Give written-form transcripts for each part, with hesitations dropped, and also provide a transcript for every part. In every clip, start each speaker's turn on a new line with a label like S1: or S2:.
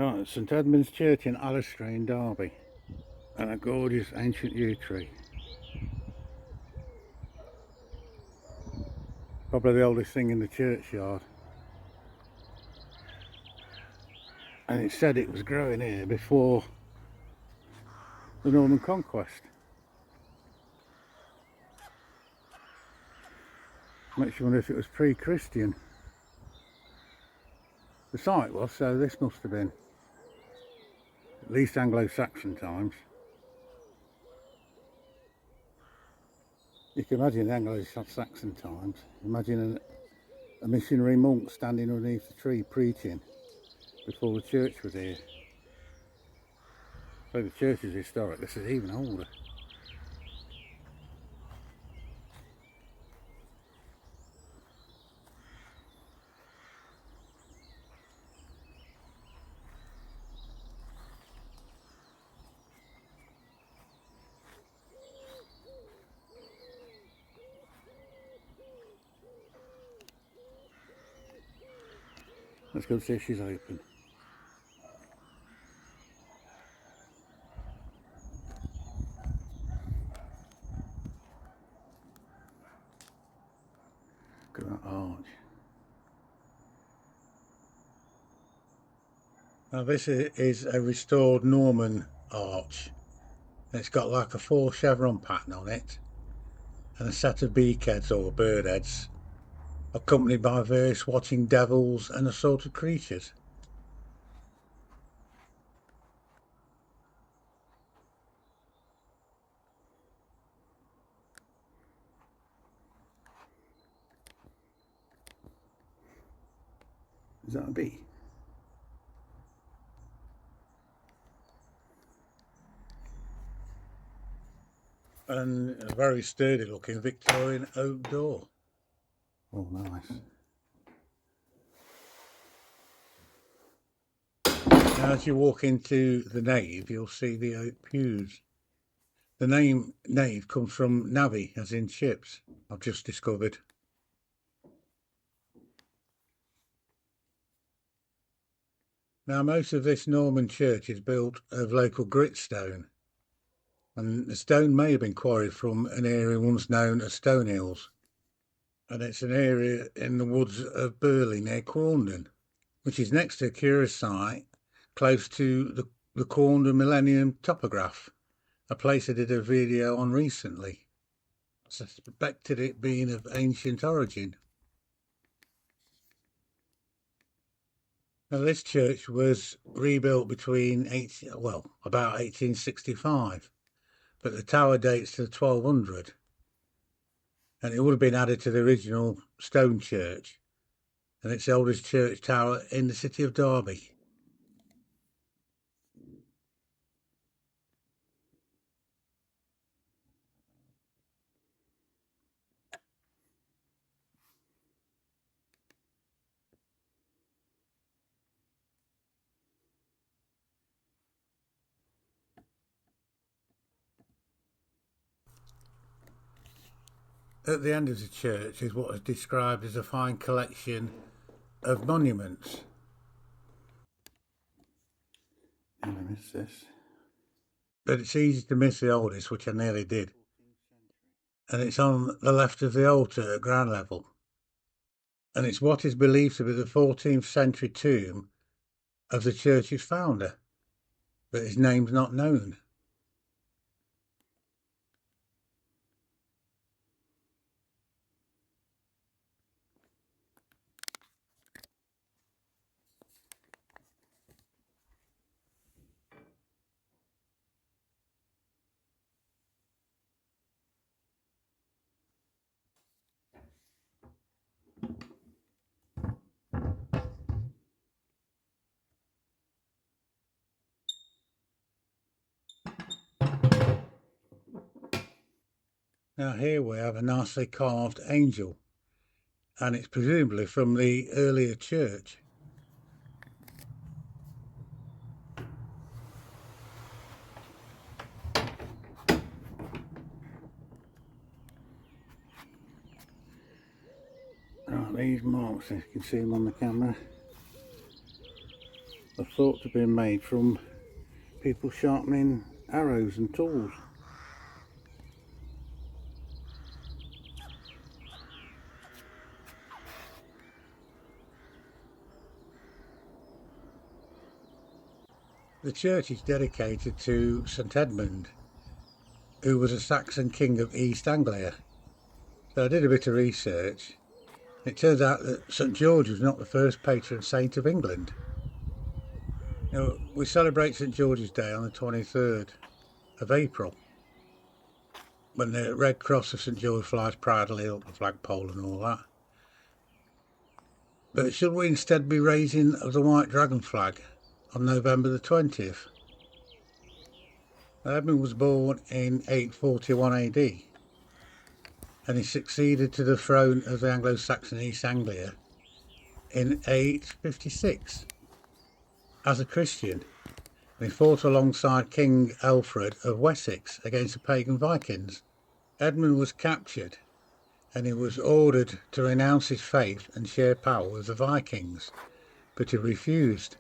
S1: Right, St Edmund's Church in Allestree in Derby, and a gorgeous ancient yew tree. Probably the oldest thing in the churchyard. And it said it was growing here before the Norman Conquest. Makes you wonder if it was pre-Christian. The site was, so this must have been at least Anglo-Saxon times. You can imagine Anglo-Saxon times. Imagine a missionary monk standing underneath the tree preaching before the church was here. So the church is historic. This is even older. Let's go see if she's open. Look at that arch. Now this is a restored Norman arch. It's got like a 4 chevron pattern on it and a set of beakheads or bird heads, accompanied by various watching devils and assorted creatures. Is that a bee? And a very sturdy looking Victorian oak door. Oh, nice. Now, as you walk into the nave, you'll see the oak pews. The name nave comes from navvy, as in ships, I've just discovered. Now, most of this Norman church is built of local gritstone, and the stone may have been quarried from an area once known as Stone Hills, and it's an area in the woods of Burley near Corndon, which is next to a curious site close to the Corndon Millennium Topograph, a place I did a video on recently. I suspected it being of ancient origin. Now, this church was rebuilt between about 1865, but the tower dates to 1200, and it would have been added to the original stone church, and it's the oldest church tower in the city of Derby. At the end of the church is what is described as a fine collection of monuments. And I miss this. But it's easy to miss the oldest, which I nearly did. And it's on the left of the altar at ground level. And it's what is believed to be the 14th century tomb of the church's founder, but his name's not known. Now here we have a nicely carved angel, and it's presumably from the earlier church. Right, these marks, if you can see them on the camera. are thought to be made from people sharpening arrows and tools. The church is dedicated to St Edmund, who was a Saxon king of East Anglia. So I did a bit of research. It turns out that St George was not the first patron saint of England. You know, we celebrate St George's Day on the 23rd of April, when the Red Cross of St George flies proudly up the flagpole and all that. But should we instead be raising the white dragon flag on November the 20th? Edmund was born in 841 AD, and he succeeded to the throne of the Anglo-Saxon East Anglia in 856 as a Christian. And he fought alongside King Alfred of Wessex against the pagan Vikings. Edmund was captured and he was ordered to renounce his faith and share power with the Vikings, but he refused.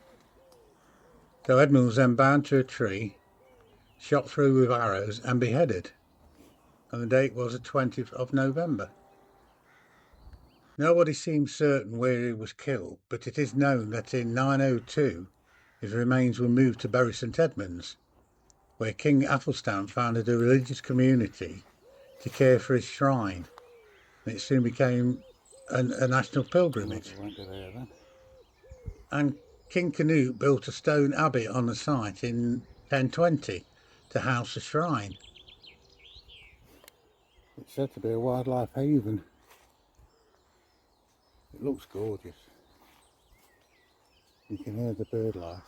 S1: So Edmund was then bound to a tree, shot through with arrows and beheaded, and the date was the 20th of November. Nobody seems certain where he was killed, but it is known that in 902 his remains were moved to Bury St Edmunds, where King Athelstan founded a religious community to care for his shrine, and it soon became a national pilgrimage. And King Canute built a stone abbey on the site in 1020 to house the shrine. It's said to be a wildlife haven. It looks gorgeous. You can hear the bird life.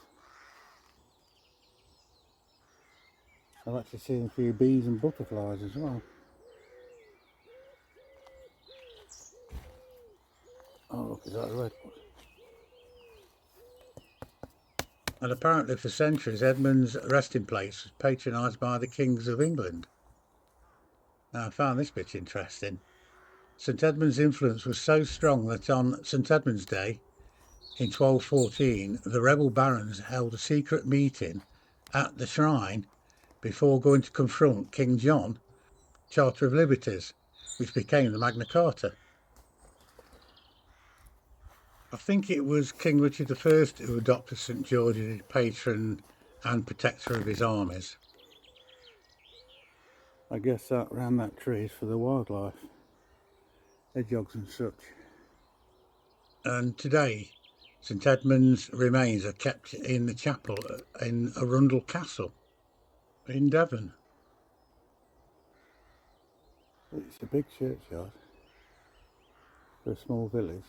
S1: I've actually seen a few bees and butterflies as well. Oh look, is that a redwood? And apparently for centuries Edmund's resting place was patronised by the kings of England. Now I found this bit interesting. St Edmund's influence was so strong that on St Edmund's Day in 1214 the rebel barons held a secret meeting at the shrine before going to confront King John, Charter of Liberties, which became the Magna Carta. I think it was King Richard I who adopted St George as his patron and protector of his armies. I guess that around that tree is for the wildlife, hedgehogs and such. And today St Edmund's remains are kept in the chapel in Arundel Castle in Devon. It's a big churchyard for a small village.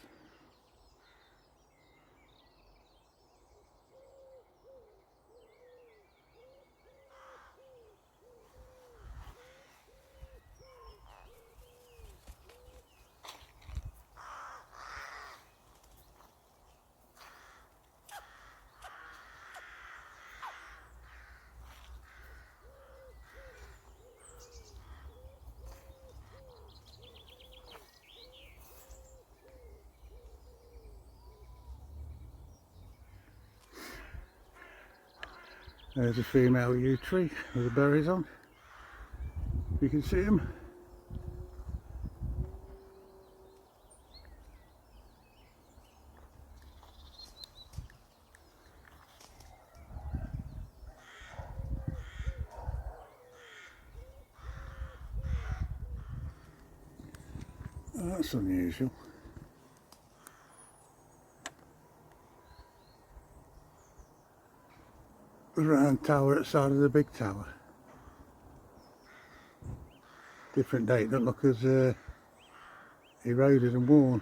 S1: There's a female yew tree with the berries on. You can see them. Oh, that's unusual. The round tower outside of the big tower. Different date, don't look as eroded and worn.